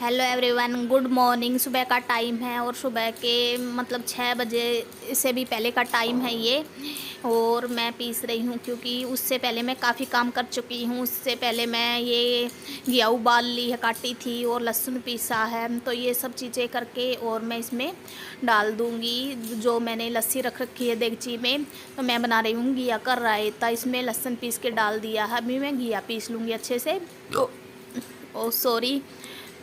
Hello everyone, good morning. सुबह का time है और सुबह के मतलब 6 बजे से भी पहले का टाइम है ये। और मैं पीस रही हूँ क्योंकि उससे पहले मैं काफ़ी काम कर चुकी हूँ। उससे पहले मैं ये घिया उबाल ली है, काटी थी, और लहसुन पीसा है। तो ये सब चीज़ें करके और मैं इसमें डाल दूँगी जो मैंने लस्सी रख रखी है देगची में। तो मैं बना रही हूँ घिया का रायता। इसमें लहसुन पीस के डाल दिया है। अभी मैं घिया पीस लूँगी अच्छे से। ओ सॉरी।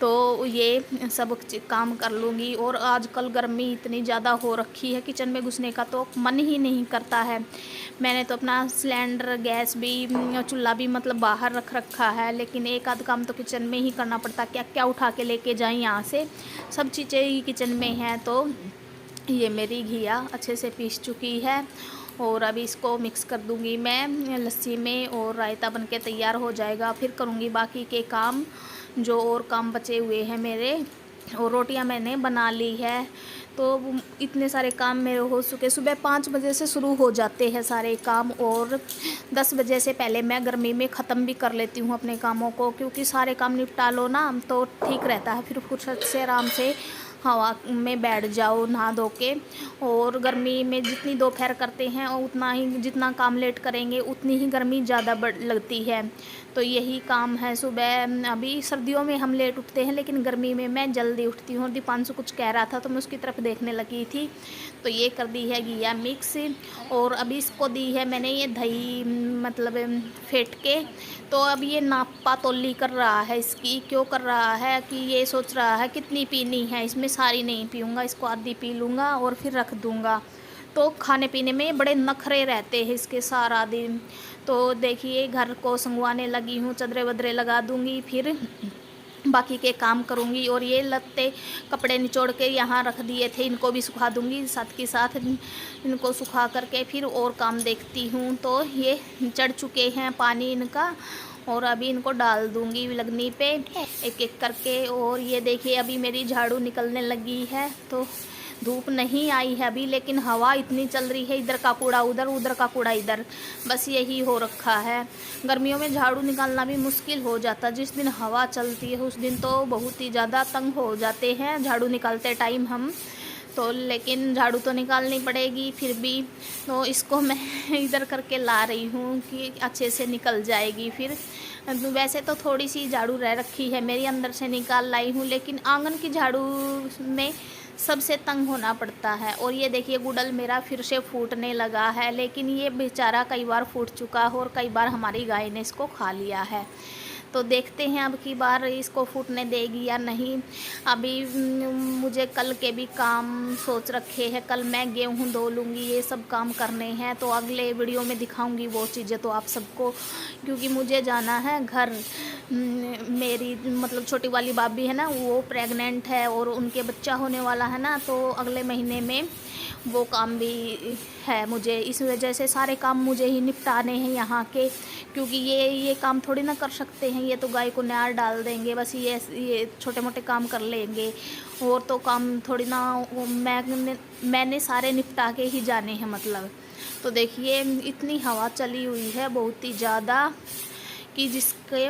तो ये सब काम कर लूँगी। और आजकल गर्मी इतनी ज़्यादा हो रखी है, किचन में घुसने का तो मन ही नहीं करता है। मैंने तो अपना सिलेंडर, गैस भी, चूल्हा भी मतलब बाहर रख रखा है, लेकिन एक आध काम तो किचन में ही करना पड़ता। क्या क्या उठा के लेके जाएं यहाँ से, सब चीज़ें ही किचन में हैं। तो ये मेरी घिया अच्छे से पीस चुकी है और अभी इसको मिक्स कर दूंगी मैं लस्सी में, और रायता बनके तैयार हो जाएगा। फिर करूँगी बाकी के काम, जो और काम बचे हुए हैं मेरे। और रोटियां मैंने बना ली है। तो इतने सारे काम मेरे हो चुके। सुबह 5 बजे से शुरू हो जाते हैं सारे काम, और 10 बजे से पहले मैं गर्मी में ख़त्म भी कर लेती हूँ अपने कामों को, क्योंकि सारे काम निपटा लो ना तो ठीक रहता है। फिर फुर्सत से आराम से हवा में बैठ जाओ नहा धो के। और गर्मी में जितनी दोपहर करते हैं और उतना ही, जितना काम लेट करेंगे उतनी ही गर्मी ज़्यादा बढ़ लगती है। तो यही काम है सुबह। अभी सर्दियों में हम लेट उठते हैं, लेकिन गर्मी में मैं जल्दी उठती हूँ। और दीपांशु कुछ कह रहा था तो मैं उसकी तरफ देखने लगी थी। तो ये कर दी है घिया मिक्स, और अभी इसको दी है मैंने ये दही मतलब फेंट के। तो अब ये नापा तोली कर रहा है इसकी। क्यों कर रहा है कि ये सोच रहा है कितनी पीनी है, इसमें सारी नहीं पीऊँगा, इसको आधी पी लूँगा और फिर रख दूँगा। तो खाने पीने में बड़े नखरे रहते हैं इसके सारा दिन। तो देखिए घर को संगवाने लगी हूँ, चदरे वदरे लगा दूँगी, फिर बाकी के काम करूँगी। और ये लत्ते कपड़े निचोड़ के यहाँ रख दिए थे, इनको भी सुखा दूँगी साथ के साथ। इनको सुखा करके फिर और काम देखती हूँ। तो ये चढ़ चुके हैं पानी इनका, और अभी इनको डाल दूँगी लगनी पे एक एक करके। और ये देखिए अभी मेरी झाड़ू निकलने लगी है। तो धूप नहीं आई है अभी, लेकिन हवा इतनी चल रही है, इधर का कूड़ा उधर, उधर का कूड़ा इधर, बस यही हो रखा है। गर्मियों में झाड़ू निकालना भी मुश्किल हो जाता। जिस दिन हवा चलती है उस दिन तो बहुत ही ज़्यादा तंग हो जाते हैं झाड़ू निकालते टाइम हम तो। लेकिन झाड़ू तो निकालनी पड़ेगी फिर भी। तो इसको मैं इधर करके ला रही हूँ कि अच्छे से निकल जाएगी फिर। वैसे तो थोड़ी सी झाड़ू रह रखी है मेरी, अंदर से निकाल लाई हूँ, लेकिन आंगन की झाड़ू में सबसे तंग होना पड़ता है। और ये देखिए गुड़ल मेरा फिर से फूटने लगा है, लेकिन ये बेचारा कई बार फूट चुका है और कई बार हमारी गाय ने इसको खा लिया है। तो देखते हैं अब की बार इसको फूटने देगी या नहीं। अभी मुझे कल के भी काम सोच रखे हैं। कल मैं गेहूँ धो लूँगी, ये सब काम करने हैं। तो अगले वीडियो में दिखाऊंगी वो चीज़ें तो आप सबको, क्योंकि मुझे जाना है घर। मेरी मतलब छोटी वाली भाभी है ना, वो प्रेग्नेंट है और उनके बच्चा होने वाला है ना, तो अगले महीने में वो काम भी है मुझे। इस वजह से सारे काम मुझे ही निपटाने हैं यहाँ के, क्योंकि ये काम थोड़ी ना कर सकते हैं। ये तो गाय को नार डाल देंगे बस, ये छोटे मोटे काम कर लेंगे। और तो काम थोड़ी ना मैंने सारे निपटा के ही जाने हैं मतलब। तो देखिए इतनी हवा चली हुई है बहुत ही ज़्यादा कि जिसके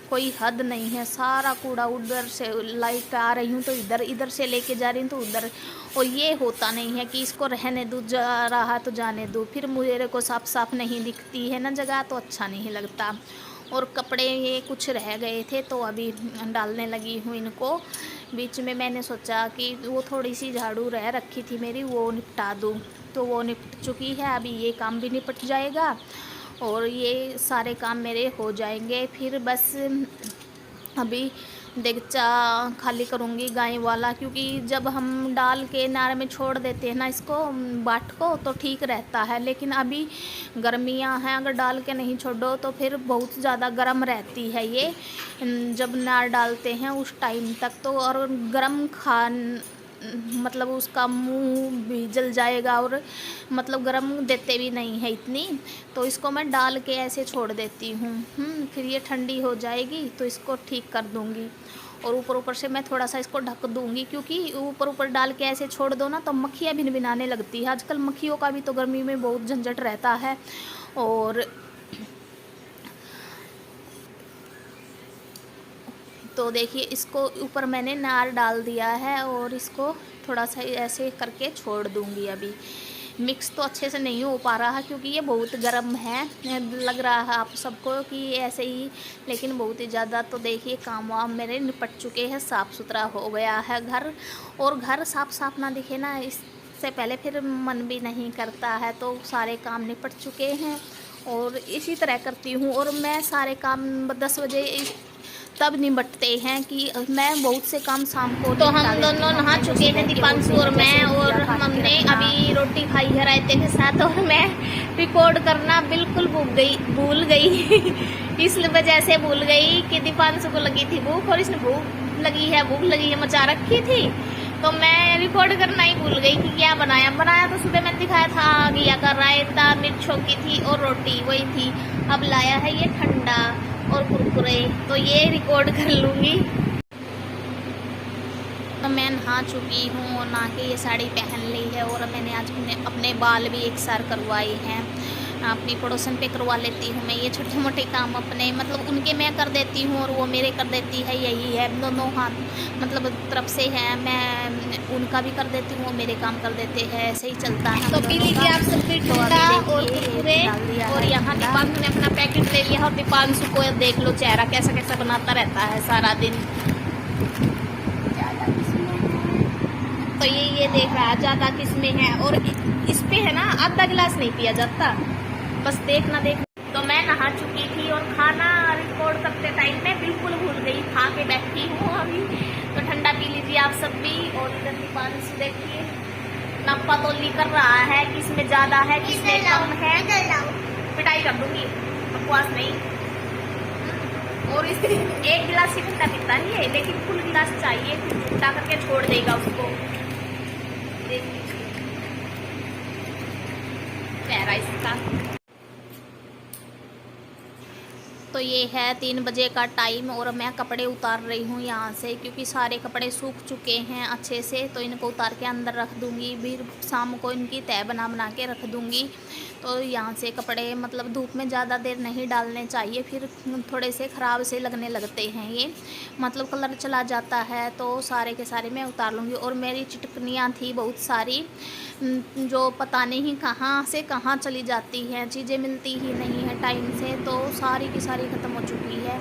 कोई हद नहीं है। सारा कूड़ा उधर से लाइट आ रही हूँ तो इधर, इधर से लेके जा रही हूँ तो उधर। और ये होता नहीं है कि इसको रहने दूँ, जा रहा तो जाने दूँ। फिर मेरे को साफ साफ नहीं दिखती है ना जगह, तो अच्छा नहीं लगता। और कपड़े ये कुछ रह गए थे तो अभी डालने लगी हूँ इनको। बीच में मैंने सोचा कि वो थोड़ी सी झाड़ू रह रखी थी मेरी, वो निपटा दूँ। तो वो निपट चुकी है, अभी ये काम भी निपट जाएगा और ये सारे काम मेरे हो जाएंगे। फिर बस अभी देगचा खाली करूँगी गाय वाला, क्योंकि जब हम डाल के नार में छोड़ देते हैं ना इसको, बाट को, तो ठीक रहता है। लेकिन अभी गर्मियाँ हैं, अगर डाल के नहीं छोड़ो तो फिर बहुत ज़्यादा गर्म रहती है ये जब नार डालते हैं उस टाइम तक तो। और गर्म मतलब उसका मुंह भी जल जाएगा, और मतलब गरम देते भी नहीं है इतनी। तो इसको मैं डाल के ऐसे छोड़ देती हूँ। फिर ये ठंडी हो जाएगी तो इसको ठीक कर दूँगी। और ऊपर ऊपर से मैं थोड़ा सा इसको ढक दूँगी, क्योंकि ऊपर ऊपर डाल के ऐसे छोड़ दो ना तो मक्खियाँ भिनभिनाने लगती है। आजकल मक्खियों का भी तो गर्मी में बहुत झंझट रहता है। और तो देखिए इसको ऊपर मैंने नार डाल दिया है और इसको थोड़ा सा ऐसे करके छोड़ दूँगी। अभी मिक्स तो अच्छे से नहीं हो पा रहा क्योंकि ये बहुत गर्म है, लग रहा है आप सबको कि ऐसे ही, लेकिन बहुत ही ज़्यादा। तो देखिए काम वाम मेरे निपट चुके हैं, साफ़ सुथरा हो गया है घर। और घर साफ ना दिखे ना, इससे पहले फिर मन भी नहीं करता है। तो सारे काम निपट चुके हैं और इसी तरह करती हूँ। और मैं सारे काम 10 बजे तब निपटते हैं कि मैं बहुत से काम शाम को। तो हम दोनों नहा चुके हैं, दीपांशु और मैं, और हमने अभी रोटी खाई है रायते के साथ। और मैं रिकॉर्ड करना बिल्कुल भूल गई इस वजह से भूल गई कि दीपांशु को लगी थी भूख और इसने भूख लगी है मचा रखी थी। तो मैं रिकॉर्ड करना ही भूल गई कि क्या बनाया तो सुबह मैंने दिखाया था घिया का रायता, मिर्चों की थी और रोटी वही थी। अब लाया है ये ठंडा और कुरकुरे, तो ये रिकॉर्ड कर लूँगी। तो मैं नहा चुकी हूँ और नहा के ये साड़ी पहन ली है। और मैंने आज अपने बाल भी एक सार करवाए हैं, अपनी पड़ोसन पे करवा लेती हूँ मैं। ये छोटे मोटे काम अपने मतलब उनके मैं कर देती हूँ और वो मेरे कर देती है, यही है। दोनों हाथ मतलब तरफ से है, मैं उनका भी कर देती हूँ, वो मेरे काम कर देते हैं, ऐसे ही चलता है। तो पी लीजिए आप सबकी ठंडा और कुरकुरे। और यहाँ दीपांशु ने अपना पैकेट ले लिया और दीपांशु को देख लो चेहरा कैसा कैसा बनाता रहता है सारा दिन। तो ये देख रहा है ज़्यादा किसमें है, और इस पे है ना आधा गिलास नहीं पिया जाता, बस देखना। तो मैं नहा चुकी थी और खाना रिकॉर्ड करते टाइम मैं बिल्कुल भूल गई, खा के बैठी हूँ अभी। तो ठंडा पी लीजिए आप सब भी। और इधर दीपांशु देखिए नप्पा तोली कर रहा है, किसमें ज़्यादा है किसमें कम है, पिटाई कर दूंगी, बकवास नहीं। और इस एक गिलास ही ठंडा पीता ही है, लेकिन फुल गिलास चाहिए, फिर ठंडा करके छोड़ देगा उसको। चेहरा इसका। तो ये है 3 बजे का टाइम और मैं कपड़े उतार रही हूँ यहाँ से, क्योंकि सारे कपड़े सूख चुके हैं अच्छे से। तो इनको उतार के अंदर रख दूँगी, फिर शाम को इनकी तह बना के रख दूँगी। तो यहाँ से कपड़े मतलब धूप में ज़्यादा देर नहीं डालने चाहिए, फिर थोड़े से ख़राब से लगने लगते हैं, ये मतलब कलर चला जाता है। तो सारे के सारे मैं उतार लूँगी। और मेरी चिटकनियाँ थी बहुत सारी, जो पता नहीं कहाँ से कहाँ चली जाती हैं, चीज़ें मिलती ही नहीं है टाइम से, तो सारी की सारी ख़त्म हो चुकी है।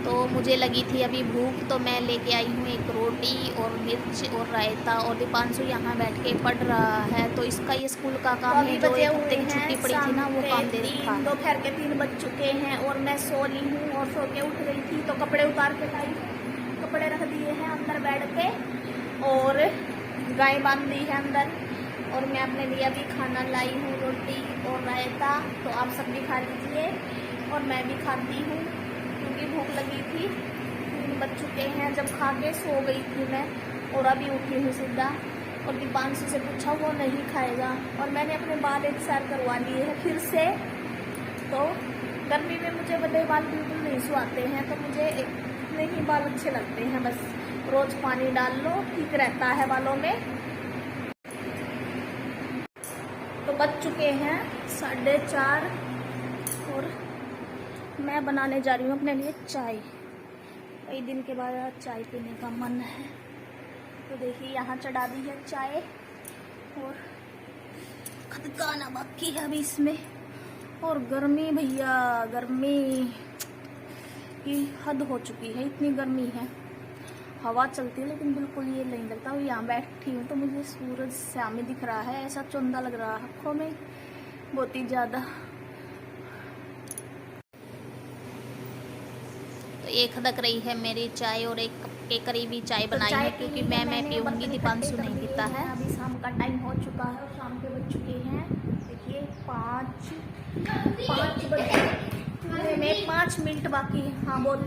तो मुझे लगी थी अभी भूख, तो मैं लेके आई हूँ एक रोटी और मिर्च और रायता। और दीपांशु यहाँ बैठ के पढ़ रहा है, तो इसका ये स्कूल का काम है, जो एक हफ्ते की छुट्टी पड़ी थी ना, वो काम दे रखा। दोपहर के 3 बज चुके हैं और मैं सो ली हूँ और सो के उठ गई थी। तो कपड़े उतार के लाई, कपड़े रख दिए हैं अंदर बेड पे और गाय बांध दी है अंदर। और मैं अपने लिए अभी खाना लाई हूँ, रोटी और रायता। तो आप सब भी खा लीजिए और मैं भी खाती हूँ क्योंकि भूख लगी थी। 3 बज चुके हैं, जब खा के सो गई थी मैं और अभी उठी हूँ सीधा। और दीपांशु से पूछा, वो नहीं खाएगा। और मैंने अपने बाल एक सार करवा लिए हैं फिर से। तो गर्मी में मुझे बड़े बाल बिल्कुल नहीं सुहाते हैं, तो मुझे इतने ही बाल अच्छे लगते हैं। बस रोज़ पानी डाल लो, ठीक रहता है बालों में। तो बज चुके हैं 4:30 और मैं बनाने जा रही हूँ अपने लिए चाय। कई दिन के बाद चाय पीने का मन है। तो देखिए यहाँ चढ़ा दी है चाय और खदकाना बाकी है अभी इसमें। और गर्मी भैया, गर्मी की हद हो चुकी है, इतनी गर्मी है। हवा चलती है लेकिन बिल्कुल ये नहीं लगता। और यहाँ बैठी हूँ तो मुझे सूरज सामने दिख रहा है, ऐसा चौंधा लग रहा है आँखों में बहुत ही ज़्यादा। तो ये खदक रही है मेरी चाय और 1 कप के करीब ही चाय बनाई है, क्योंकि मैं पीऊँगी, दीपांशु नहीं पीता है। अभी शाम का टाइम हो चुका है और शाम के बज चुके हैं देखिए 5 बजे में 5 मिनट बाकी है। हाँ बोल।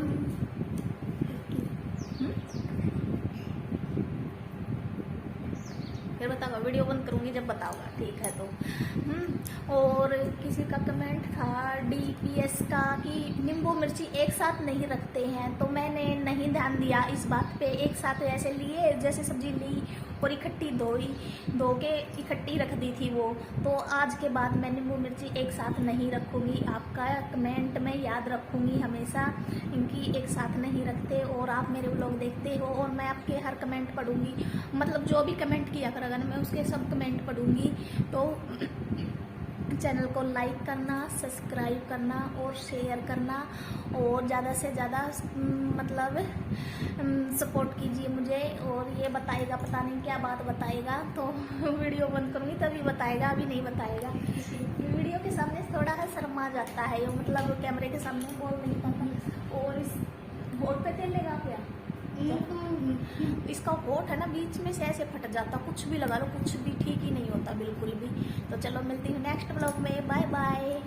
5 फिर बताओगा, वीडियो बंद करूँगी जब बताओगा, ठीक है। तो और किसी का कमेंट था DPS का कि नींबू मिर्ची एक साथ नहीं रखते हैं, तो मैंने नहीं ध्यान दिया इस बात पे। एक साथ ऐसे लिए, जैसे सब्जी ली और इकट्ठी धो के इकट्ठी रख दी थी वो। तो आज के बाद मैं नींबू मिर्ची एक साथ नहीं रखूँगी। आपका कमेंट मैं याद रखूँगी हमेशा, इनकी एक साथ नहीं रखते। और आप मेरे व्लॉग देखते हो और मैं आपके हर कमेंट पढ़ूँगी, मतलब जो भी कमेंट किया करेगा ना, मैं उसके सब कमेंट पढ़ूँगी। तो चैनल को लाइक करना, सब्सक्राइब करना और शेयर करना, और ज़्यादा से ज़्यादा मतलब सपोर्ट कीजिए मुझे। और ये बताएगा, पता नहीं क्या बात बताएगा, तो वीडियो बंद करूँगी तभी बताएगा, अभी नहीं बताएगा। वीडियो के सामने थोड़ा सा शर्मा जाता है, मतलब कैमरे के सामने बोल नहीं पाता। और इस होठ पे तेल लगा क्या, इसका होठ है ना बीच में से ऐसे फट जाता, कुछ भी लगा लो कुछ भी ठीक ही नहीं होता बिल्कुल भी। तो चलो मिलती हूँ नेक्स्ट ब्लॉग में, बाय बाय।